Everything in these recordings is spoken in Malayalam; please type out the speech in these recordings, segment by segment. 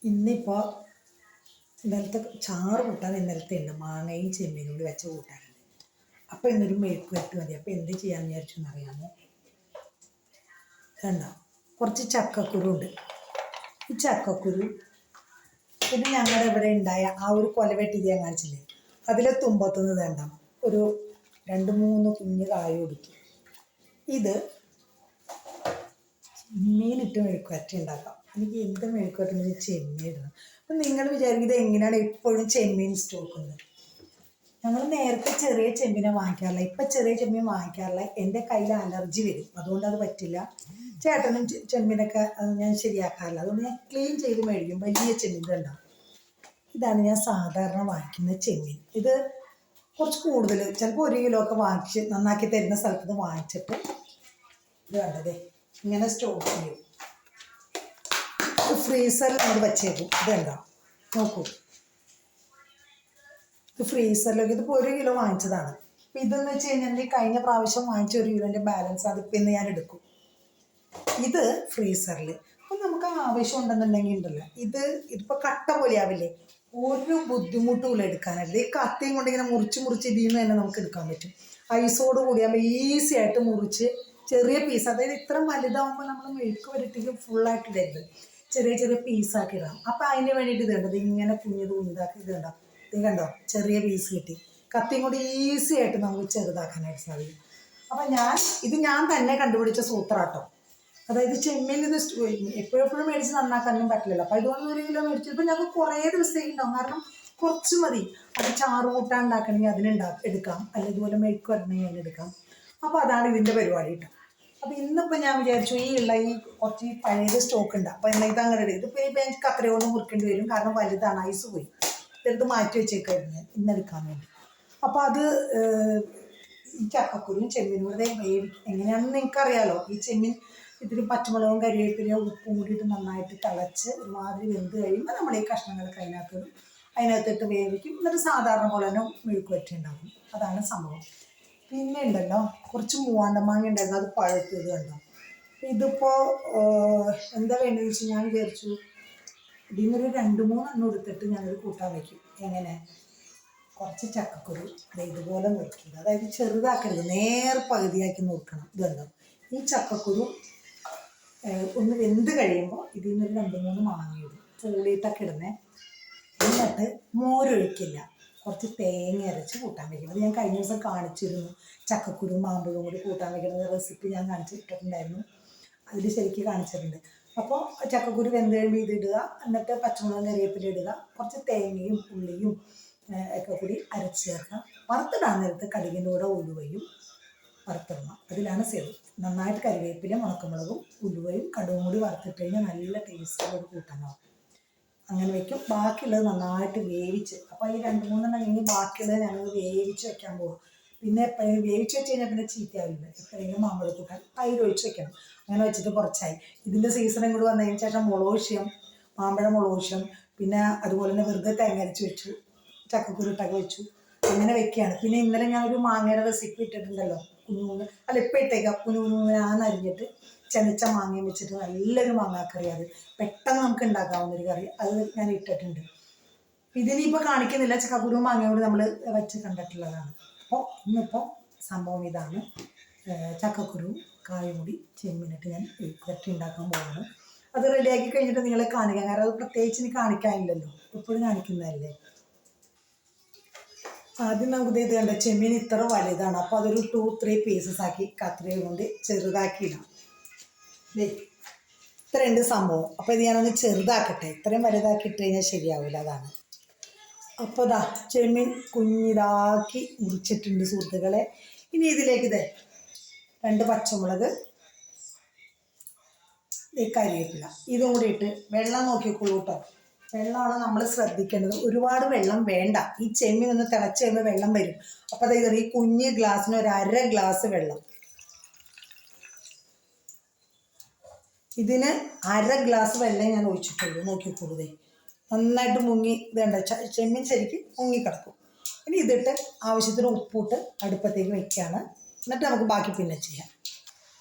ഇന്നിപ്പോൾ ഇന്നലത്തെ ചാറ് കൂട്ടാൻ ഇന്നലത്തെ ഉണ്ട്, മാങ്ങയും ചെമ്മീനും കൂടി വെച്ച കൂട്ടാനുണ്ട്. അപ്പോൾ ഇന്നൊരു മെഴുക്ക് വരട്ടി മതി. അപ്പോൾ എന്ത് ചെയ്യാമെന്ന് വിചാരിച്ചു എന്നറിയാമോ? കണ്ടോ, കുറച്ച് ചക്കക്കുരു ഉണ്ട്. ഈ ചക്കക്കുരു പിന്നെ ഞങ്ങളുടെ ഇവിടെ ഉണ്ടായ ആ ഒരു കൊലവെട്ടി ഞാൻ കാണിച്ചില്ലേ, അതിലെ തുമ്പത്തുനിന്ന് വേണ്ട ഒരു 2-3 കുഞ്ഞ് കായ കൊടുത്തു. ഇത് ചെമ്മീനിട്ട് മെഴുക്ക് വരട്ടി ഉണ്ടാക്കാം. എനിക്ക് എന്ത് മെഴുക്ക് വരട്ടി ചെമ്മീൻ ഇടണം. അപ്പം നിങ്ങൾ വിചാരിക്കുന്നത് എങ്ങനെയാണ് എപ്പോഴും ചെമ്മീൻ സ്റ്റോക്കുന്നത്? ഞങ്ങൾ നേരത്തെ ചെറിയ ചെമ്മീനെ വാങ്ങിക്കാറില്ല, ഇപ്പം ചെറിയ ചെമ്മീൻ വാങ്ങിക്കാറില്ല. എൻ്റെ കയ്യിൽ അലർജി വരും, അതുകൊണ്ട് അത് പറ്റില്ല. ചേട്ടനും ചെമ്മീനൊക്കെ ഞാൻ ശരിയാക്കാറില്ല, അതുകൊണ്ട് ഞാൻ ക്ലീൻ ചെയ്ത് മേടിക്കും. വലിയ ചെമ്മീൻ ഉണ്ടാവും. ഇതാണ് ഞാൻ സാധാരണ വാങ്ങിക്കുന്ന ചെമ്മീൻ. ഇത് കുറച്ച് കൂടുതൽ, ചിലപ്പോൾ 1 കിലോ ഒക്കെ വാങ്ങിച്ച് നന്നാക്കി തരുന്ന സ്ഥലത്ത് നിന്ന് വാങ്ങിച്ചിട്ട് ഇത് കണ്ടതേ ഇങ്ങനെ സ്റ്റോർ ചെയ്യും. ഫ്രീസറിൽ നമ്മൾ വച്ചേക്കും. ഇതുണ്ടോ, നോക്കൂ, ഇത് ഫ്രീസറിലേക്ക്. ഇതിപ്പോൾ 1 കിലോ വാങ്ങിച്ചതാണ്. അപ്പം ഇതെന്ന് വെച്ച് കഴിഞ്ഞാൽ കഴിഞ്ഞ പ്രാവശ്യം വാങ്ങിച്ച 1 കിലോൻ്റെ ബാലൻസ് അതിപ്പോൾ ഇന്ന് ഞാൻ എടുക്കും. ഇത് ഫ്രീസറിൽ. അപ്പം നമുക്ക് ആവശ്യം ഉണ്ടെന്നുണ്ടെങ്കിൽ ഉണ്ടല്ലോ, ഇതിപ്പോൾ കട്ട പോലെ ആവില്ലേ, ഒരു ബുദ്ധിമുട്ടുമില്ല എടുക്കാനായിട്ട്. ഈ കത്തിയും കൊണ്ട് ഇങ്ങനെ മുറിച്ച് ഇതിൽ നിന്ന് തന്നെ നമുക്ക് എടുക്കാൻ പറ്റും. ഐസോട് കൂടിയാകുമ്പോൾ ഈസി ആയിട്ട് മുറിച്ച് ചെറിയ പീസ്, അതായത് ഇത്ര വലുതാകുമ്പോൾ നമ്മൾ മെഴുക്ക് വരട്ടിക്ക് ഫുള്ളായിട്ട് ഇടരുത്, ചെറിയ ചെറിയ പീസാക്കി ഇടാം. അപ്പം അതിന് വേണ്ടിയിട്ട് ഇത് കണ്ടത് ഇങ്ങനെ കുഞ്ഞിതാക്കി ഇത് കണ്ടോ, ഇത് കണ്ടോ, ചെറിയ പീസ് കിട്ടി. കത്തിയും കൊണ്ട് ഈസി ആയിട്ട് നമുക്ക് ചെറുതാക്കാനായിട്ട് സാധിക്കും. അപ്പം ഞാൻ തന്നെ കണ്ടുപിടിച്ച സൂത്രാട്ടോ. അതായത് ചെമ്മീൻ ഇത് എപ്പോഴെപ്പോഴും മേടിച്ച് നന്നാക്കാനൊന്നും പറ്റില്ലല്ലോ. അപ്പം ഇതുകൊണ്ട് 1 കിലോ മേടിച്ചപ്പോൾ ഞങ്ങൾക്ക് കുറേ ദിവസത്തേക്ക് ഉണ്ടാവും. കാരണം കുറച്ച് മതി. അത് ചാറ് കൂട്ടാൻ ഉണ്ടാക്കണമെങ്കിൽ എടുക്കാം, അല്ലെങ്കിൽ ഇതുപോലെ മെഴുക്ക് വരണമെങ്കിൽ അതിനെടുക്കാം. അപ്പോൾ അതാണ് ഇതിൻ്റെ പരിപാടി കേട്ടോ. അപ്പോൾ ഇന്നിപ്പോൾ ഞാൻ വിചാരിച്ചു ഈ കുറച്ച് പഴയത് സ്റ്റോക്ക് ഉണ്ട്, അപ്പോൾ എന്നാൽ ഇത് അങ്ങനെ ഇടും. ഇതിപ്പോൾ എനിക്ക് കത്രിക കൊണ്ട് മുറിക്കേണ്ടി വരും, കാരണം വലുതാണ്, ഐസ് പോയി. ഇതെടുത്ത് മാറ്റി വെച്ചേക്കായിരുന്നു ഇന്നെടുക്കാൻ വേണ്ടി. അപ്പോൾ അത് ഈ ചക്കക്കുരും ചെമ്മീനും കൂടെ എങ്ങനെയാണെന്ന് നിങ്ങൾക്കറിയാലോ. ഈ ചെമ്മീൻ ഇതിൽ പച്ചമുളകും കരിവേപ്പിലയും ഉപ്പും കൂടിയിട്ട് നന്നായിട്ട് തിളച്ച് ഒരുമാതിരി വെന്ത് കഴിയുമ്പോൾ നമ്മൾ ഈ കഷ്ണങ്ങളൊക്കെ അതിനകത്തിട്ട് വേവിക്കും. എന്നിട്ട് സാധാരണ പോലെ തന്നെ മെഴുക്ക് വരട്ടി ഉണ്ടാക്കും. അതാണ് സംഭവം. പിന്നെ ഉണ്ടല്ലോ, കുറച്ച് മൂവാണ്ടമാങ്ങ ഉണ്ടായിരുന്നു, അത് പഴുത്തത് കണ്ടോ. ഇതിപ്പോൾ എന്താ വേണ്ടതെന്ന് വെച്ചാൽ ഞാൻ വിചാരിച്ചു ഇതിൽ നിന്നൊരു 2-3 എണ്ണം എടുത്തിട്ട് ഞാനൊരു കൂട്ടാൻ വയ്ക്കും. എങ്ങനെ, കുറച്ച് ചക്കക്കുരു ഇതുപോലെ മുറിക്കുക, അതായത് ചെറുതാക്കരുത്, പകുതിയാക്കി മുറിക്കണം. ഇതുണ്ടോ, ഈ ചക്കക്കുരു ഒന്ന് വെന്ത് കഴിയുമ്പോൾ ഇതിൽ നിന്നൊരു 2-3 മാങ്ങ ഇടും, പൂളിയിട്ടൊക്കെ ഇടുന്നേ. എന്നിട്ട് മോരൊഴിക്കില്ല, കുറച്ച് തേങ്ങ അരച്ച് കൂട്ടാൻ വയ്ക്കുന്നത്. ഞാൻ കഴിഞ്ഞ ദിവസം കാണിച്ചിരുന്നു, ചക്കക്കുരും മാമ്പഴവും കൂടി കൂട്ടാൻ വയ്ക്കുന്ന റെസിപ്പി ഞാൻ കാണിച്ചിട്ടുണ്ടായിരുന്നു, അതിൽ ശരിക്കും കാണിച്ചിട്ടുണ്ട്. അപ്പോൾ ചക്കക്കുരു വെന്ത് കഴിയുമ്പോൾ ഇതിടുക, എന്നിട്ട് പച്ചമുളകും കരിവേപ്പില ഇടുക, കുറച്ച് തേങ്ങയും ഉള്ളിയും ഒക്കെ കൂടി അരച്ച് ചേർക്കുക. വറുത്തിടാൻ നേരത്ത് കടുകിൻ്റെ കൂടെ ഉലുവയും വറുത്തിടണം, അതിലാണ് സേവ്. നന്നായിട്ട് കരിവേപ്പിലയും ഉണക്കമുളകും ഉലുവയും കടുകും കൂടി വറുത്തിട്ട് കഴിഞ്ഞാൽ നല്ല ടേസ്റ്റുള്ള കൂട്ടാനാവും. അങ്ങനെ വയ്ക്കും. ബാക്കിയുള്ളത് നന്നായിട്ട് വേവിച്ച്, അപ്പോൾ ഈ 2-3 എണ്ണം കഴിഞ്ഞ് ബാക്കിയുള്ളത് ഞാനത് വേവിച്ച് വെക്കാൻ പോകും. പിന്നെ എപ്പോഴും വേവിച്ച് വെച്ച് കഴിഞ്ഞാൽ പിന്നെ ചീത്തയാവില്ല. എപ്പോഴെങ്കിലും മാമ്പഴ കൂട്ടാൻ തൈര് ഒഴിച്ച് വെക്കണം. അങ്ങനെ വെച്ചിട്ട് കുറച്ചായി. ഇതിൻ്റെ സീസണും കൂടി വന്നതിന് ശേഷം മുളകുശ്യം, മാമ്പഴ മുളകുശ്യം, പിന്നെ അതുപോലെ തന്നെ വെറുതെ തേങ്ങ അരച്ച് വെച്ചു, ചക്കക്കുരുട്ടൊക്കെ വെച്ചു, അങ്ങനെ വെക്കുകയാണ്. പിന്നെ ഇന്നലെ ഞാനൊരു മാങ്ങയുടെ റെസിപ്പി ഇട്ടിട്ടുണ്ടല്ലോ, ഇപ്പം ഇട്ടേക്കാം, കുഞ്ഞുകുഞ്ഞാന്നരിഞ്ഞിട്ട് ചെനച്ച മാങ്ങയും വെച്ചിട്ട് നല്ലൊരു മാങ്ങാക്കറി. അത് പെട്ടെന്ന് നമുക്ക് ഉണ്ടാക്കാവുന്നൊരു കറി, അത് ഞാൻ ഇട്ടിട്ടുണ്ട്. ഇതിനിപ്പോൾ കാണിക്കുന്നില്ല, ചക്കക്കുരു മാങ്ങയും കൂടി നമ്മൾ വെച്ച് കണ്ടിട്ടുള്ളതാണ്. അപ്പോൾ ഇന്നിപ്പോൾ സംഭവം ഇതാണ്, ചക്കക്കുരു കായും കൂടി ചെമ്മീനിട്ട് ഞാൻ വരട്ടി ഉണ്ടാക്കാൻ പോകുന്നു. അത് റെഡിയാക്കി കഴിഞ്ഞിട്ട് നിങ്ങളെ കാണിക്കാം, കാരണം അത് പ്രത്യേകിച്ച് ഇനി കാണിക്കാനില്ലല്ലോ, എപ്പോഴും കാണിക്കുന്നതല്ലേ. ആദ്യം നമുക്ക് ഇത് കണ്ട ചെമ്മീൻ ഇത്ര വലുതാണ്, അപ്പോൾ അതൊരു 2-3 പീസസ് ആക്കി കത്രിക കൊണ്ട് ചെറുതാക്കിയിടാം. ഇത്രയുണ്ട് സംഭവം. അപ്പോൾ ഇത് ഞാനൊന്ന് ചെറുതാക്കട്ടെ, ഇത്രയും വലുതാക്കി ഇട്ട് കഴിഞ്ഞാൽ ശരിയാവില്ല, അതാണ്. അപ്പോൾ ഇതാ ചെമ്മീൻ കുഞ്ഞിതാക്കി മുറിച്ചിട്ടുണ്ട് സുഹൃത്തുക്കളെ. ഇനി ഇതിലേക്ക് 2 പച്ചമുളക്, കരിവേപ്പില, ഇതും കൂടി ഇട്ട് വെള്ളം നോക്കിക്കോളൂ കേട്ടോ. വെള്ളമാണ് നമ്മൾ ശ്രദ്ധിക്കേണ്ടത്, ഒരുപാട് വെള്ളം വേണ്ട. ഈ ചെമ്മീൻ ഒന്ന് തിളച്ച് കഴിയുമ്പോൾ വെള്ളം വരും. അപ്പോൾ അതായത് ഈ കുഞ്ഞ് ഗ്ലാസ്സിന് ഒരു 1/2 ഗ്ലാസ് വെള്ളം, ഇതിന് 1/2 ഗ്ലാസ് വെള്ളം ഞാൻ ഒഴിച്ചിട്ടുള്ളൂ. നോക്കിക്കോളൂ, നന്നായിട്ട് മുങ്ങി. ഇത് കണ്ട ചെമ്മീൻ ശരിക്കും മുങ്ങിക്കിടക്കും. ഇനി ഇതിട്ട് ആവശ്യത്തിന് ഉപ്പിട്ട് അടുപ്പത്തേക്ക് വെക്കുകയാണ്. എന്നിട്ട് നമുക്ക് ബാക്കി പിന്നെ ചെയ്യാം.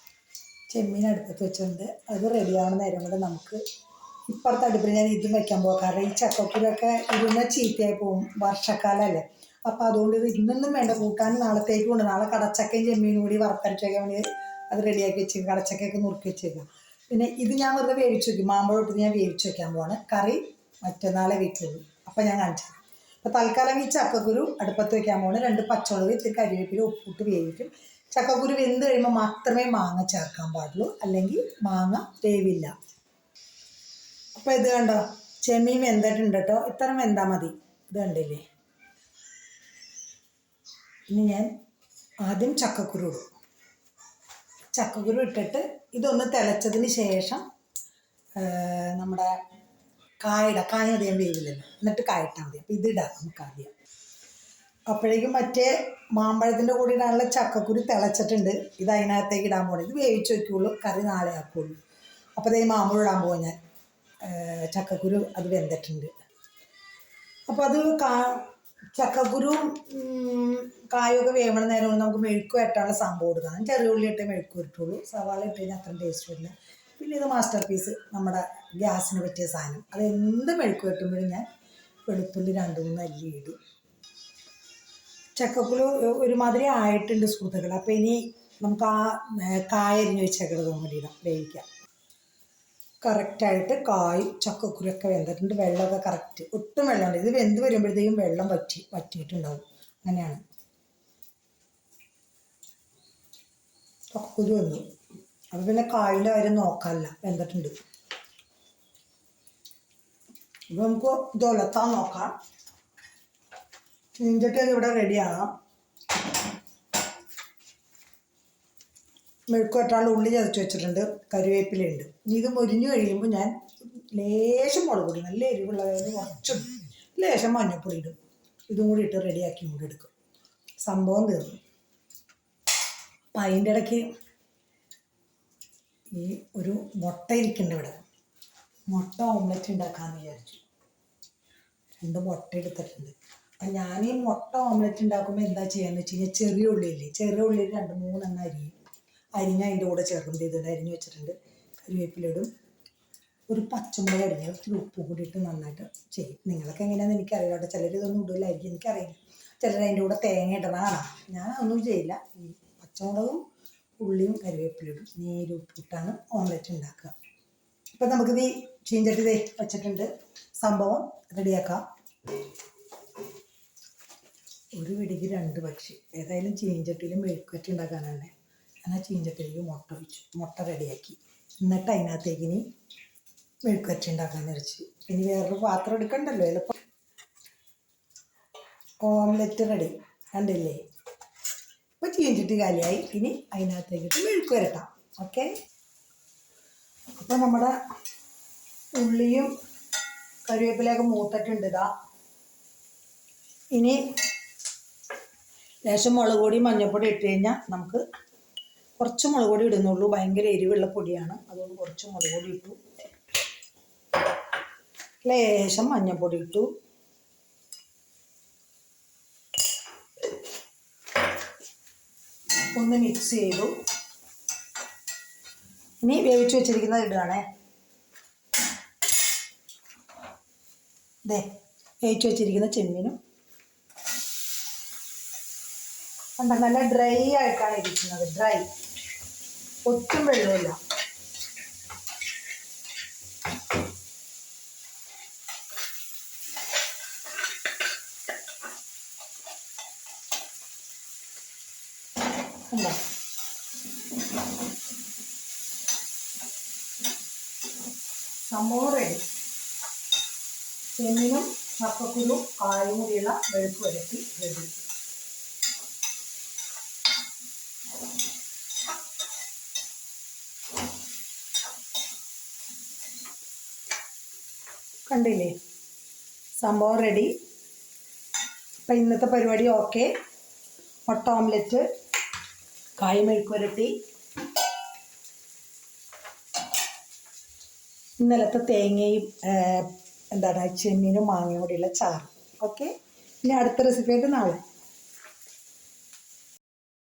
ചെമ്മീൻ അടുപ്പത്ത് വെച്ചിട്ടുണ്ട്, അത് റെഡിയാവുന്ന നേരം കൊണ്ട് നമുക്ക് ഇപ്പുറത്തെ അടുപ്പിൽ ഞാൻ ഇതും വയ്ക്കാൻ പോകും. കാരണം ഈ ചക്കക്കുരൊക്കെ ഇരുന്ന ചീത്തയായി പോകും, വർഷക്കാലമല്ലേ. അപ്പോൾ അതുകൊണ്ട് ഇത് ഇന്നൊന്നും വേണ്ട, കൂട്ടാൻ നാളത്തേക്കും ഉണ്ട്. നാളെ കടച്ചക്കയും ചെമ്മീനും കൂടി വറുത്തരച്ചേക്കാൻ വേണ്ടി അത് റെഡിയാക്കി വെച്ചേക്കും. കടച്ചക്കയൊക്കെ നുറുക്കി വെച്ചേക്കാം. പിന്നെ ഇത് ഞാൻ വെറുതെ വേവിച്ച് വയ്ക്കും. മാമ്പഴം ഇട്ട് ഞാൻ വേവിച്ച് വയ്ക്കാൻ പോവാണ്. കറി മറ്റന്നാളെ വെക്കുള്ളൂ. അപ്പം ഞാൻ കാണിച്ചു. അപ്പോൾ തൽക്കാലം ഈ ചക്കക്കുരു അടുപ്പത്ത് വയ്ക്കാൻ പോവാണ്. 2 പച്ചമുളക്, ഇത്തിരി കരിവേപ്പില, ഉപ്പിട്ട് വേവിക്കും. ചക്കക്കുരു വെന്ത് കഴിയുമ്പോൾ മാത്രമേ മാങ്ങ ചേർക്കാൻ പാടുള്ളൂ, അല്ലെങ്കിൽ മാങ്ങ വേവില്ല. അപ്പോൾ ഇത് കണ്ടോ, ചെമ്മീൻ വെന്തിട്ടുണ്ട് കേട്ടോ. ഇത്ര വെന്താൽ മതി. ഇത് കണ്ടില്ലേ. ഇനി ഞാൻ ആദ്യം ചക്കക്കുരു ഇടും. ചക്കക്കുരു ഇട്ടിട്ട് ഇതൊന്ന് തിളച്ചതിന് ശേഷം നമ്മുടെ കായ അധികം വേവില്ലല്ലോ, എന്നിട്ട് കായ ഇട്ടാൽ മതി. അപ്പോൾ ഇതിടാം നമുക്ക് ആദ്യം. അപ്പോഴേക്കും മറ്റേ മാമ്പഴത്തിൻ്റെ കൂടെ ഇടാനുള്ള ചക്കക്കുരു തിളച്ചിട്ടുണ്ട്. ഇത് അതിനകത്തേക്ക് ഇടാൻ പോകണം. ഇത് വേവിച്ച് വയ്ക്കുള്ളൂ, കറി നാളെ ആക്കുള്ളൂ. അപ്പോൾ അതേ മാമ്പഴം ഇടാൻ പോകാൻ ഞാൻ. ചക്കക്കുരു അത് വെന്തിട്ടുണ്ട്. അപ്പോൾ അത് ചക്കക്കുരും കായൊക്കെ വേവണ നേരം കൊണ്ട് നമുക്ക് മെഴുക്ക് വരട്ടാനുള്ള സംഭവം എടുക്കാം. ചെറിയ ഉള്ളി ഇട്ടേ മെഴുക്ക് വരട്ടുള്ളൂ. സവാള ഇട്ട് കഴിഞ്ഞാൽ അത്രയും ടേസ്റ്റ് വരില്ല. പിന്നെ ഇത് മാസ്റ്റർ പീസ്, നമ്മുടെ ഗ്യാസിന് പറ്റിയ സാധനം. അത് എന്ത് മെഴുക്ക് വരട്ടുമ്പോഴും ഞാൻ വെളുത്തുള്ളി 2-3 അല്ലി ഇടും. ചക്കക്കുരു ഒരുമാതിരി ആയിട്ടുണ്ട് സുഹൃത്തുക്കൾ. അപ്പോൾ ഇനി നമുക്ക് ആ കായ അരിഞ്ഞ് വെച്ചേക്കുന്നത് കൂടി ഇടാം, വേവിക്കാം. കറക്റ്റായിട്ട് കായും ചക്കക്കുരൊക്കെ വെന്തിട്ടുണ്ട്. വെള്ളമൊക്കെ കറക്റ്റ്, ഒട്ടും വെള്ളമുണ്ട്. ഇത് വെന്ത് വരുമ്പോഴത്തേക്കും വെള്ളം വറ്റിയിട്ടുണ്ടാവും. അങ്ങനെയാണ്. ചക്കക്കുരു വന്നു. അപ്പോൾ പിന്നെ കായിൻ്റെ കാര്യം നോക്കാമല്ല, വെന്തിട്ടുണ്ട്. അപ്പോൾ നമുക്ക് ഇത് ഉലത്താൻ നോക്കാം. ചീഞ്ചട്ടി ഇവിടെ റെഡിയാകാം. മെഴുക്ക് വരട്ടാനുള്ള ഉള്ളി ചതച്ച് വെച്ചിട്ടുണ്ട്, കറിവേപ്പിലയുണ്ട്. ഇനി ഇത് മുരിഞ്ഞു കഴിയുമ്പോൾ ഞാൻ ലേശം മുളക് പൊടി, നല്ല എരിവുള്ളതായത് കുറച്ചിടും, ലേശം മഞ്ഞൾപ്പൊടി ഇടും. ഇതും കൂടി ഇട്ട് റെഡിയാക്കി കൂടി എടുക്കും. സംഭവം തീർന്നു. അപ്പം അതിൻ്റെ ഇടയ്ക്ക് ഈ ഒരു മുട്ട ഇരിക്കുന്നുണ്ട് ഇവിടെ. മുട്ട ഓംലെറ്റ് ഉണ്ടാക്കാമെന്ന് വിചാരിച്ചു. 2 മുട്ട എടുത്തിട്ടുണ്ട്. അപ്പം ഞാൻ ഈ മുട്ട ഓംലെറ്റ് ഉണ്ടാക്കുമ്പോൾ എന്താ ചെയ്യാന്ന് വെച്ച് കഴിഞ്ഞാൽ, ചെറിയ ഉള്ളിയില്ലേ, ചെറിയ ഉള്ളിയിൽ 2-3 എണ്ണം അരിഞ്ഞ് അതിൻ്റെ കൂടെ ചേർക്കും. ചെയ്തിട്ട് അരിഞ്ഞ് വെച്ചിട്ടുണ്ട്. കറിവേപ്പിലിടും, ഒരു പച്ചമുളക് അരിഞ്ഞ് ഇത്തിരി ഉപ്പും കൂടി ഇട്ട് നന്നായിട്ട് ചെയ്യും. നിങ്ങളൊക്കെ എങ്ങനെയാണെന്ന് എനിക്കറിയില്ല കേട്ടോ. ചിലർ ഇതൊന്നും ഇടില്ലായിരിക്കും, എനിക്കറിയില്ല. ചിലർ അതിൻ്റെ കൂടെ തേങ്ങ ഇടണതാണ്. ഞാൻ അതൊന്നും ചെയ്യില്ല. ഈ പച്ചമുളകും ഉള്ളിയും കറിവേപ്പിലിടും, നീരുപ്പിട്ടാണ് ഓംലെറ്റ് ഉണ്ടാക്കുക. ഇപ്പം നമുക്കിത് ഈ ചീഞ്ചട്ടി വെച്ചിട്ടുണ്ട്. സംഭവം റെഡിയാക്കാം. ഒരു വെടിക്ക് 2 പക്ഷി. ഏതായാലും ചീഞ്ചട്ടിയിൽ മെഴുക്കുവരട്ടി ഉണ്ടാക്കാനാണ്. എന്നാൽ ചീഞ്ചട്ടിയിലേക്ക് മുട്ട ഒഴിച്ചു, മുട്ട റെഡിയാക്കി. എന്നിട്ട് അതിനകത്തേക്ക് ഇനി മെഴുക്കുവരട്ടി ഉണ്ടാക്കാൻ വെച്ച്. ഇനി വേറൊരു പാത്രം എടുക്കണ്ടല്ലോ, എളുപ്പം. ഓംലെറ്റ് റെഡി, കണ്ടില്ലേ. ഇപ്പോൾ ചീഞ്ചട്ടി കാലിയായി. ഇനി അതിനകത്തേക്കിട്ട് മെഴുക്ക് വരട്ടാം. ഓക്കെ. അപ്പോൾ നമ്മുടെ ഉള്ളിയും കറിവേപ്പിലയൊക്കെ മൂത്തിട്ടുണ്ട്. ഇതാ ഇനി ലേശം മുളക് പൊടി, മഞ്ഞൾപ്പൊടി ഇട്ട് കഴിഞ്ഞാൽ നമുക്ക് കുറച്ച് മുളക് പൊടി ഇടുന്നുള്ളൂ. ഭയങ്കര എരിവുള്ള പൊടിയാണ്, അതുകൊണ്ട് കുറച്ച് മുളക് പൊടി ഇട്ടു. ലേശം മഞ്ഞൾപ്പൊടി ഇട്ടു. ഒന്ന് മിക്സ് ചെയ്തു. ഇനി വേവിച്ച് വെച്ചിരിക്കുന്നത് ഇടുകയാണേ. വേവിച്ച് വെച്ചിരിക്കുന്ന ചെമ്മീനും കണ്ട, നല്ല ഡ്രൈ ആയിട്ടാണ് ഇരിക്കുന്നത്. ഡ്രൈ, ഒട്ടും വെള്ളമില്ല. സംഭവം റെഡി. ചെമ്മീനും ചക്കക്കുരു കായും കൂടിയുള്ള മെഴുക്ക് വരട്ടി റെഡി. കണ്ടില്ലേ, സംഭവം റെഡി. അപ്പം ഇന്നത്തെ പരിപാടി ഓക്കെ. മുട്ട ഓംലെറ്റ്, കായ മെഴുക്ക് വരട്ടി, ഇന്നലത്തെ തേങ്ങയും ചെമ്മീനും മാങ്ങയും കൂടിയുള്ള ചാറ്. ഓക്കെ. ഇനി അടുത്ത റെസിപ്പി ആയിട്ട് നാളെ.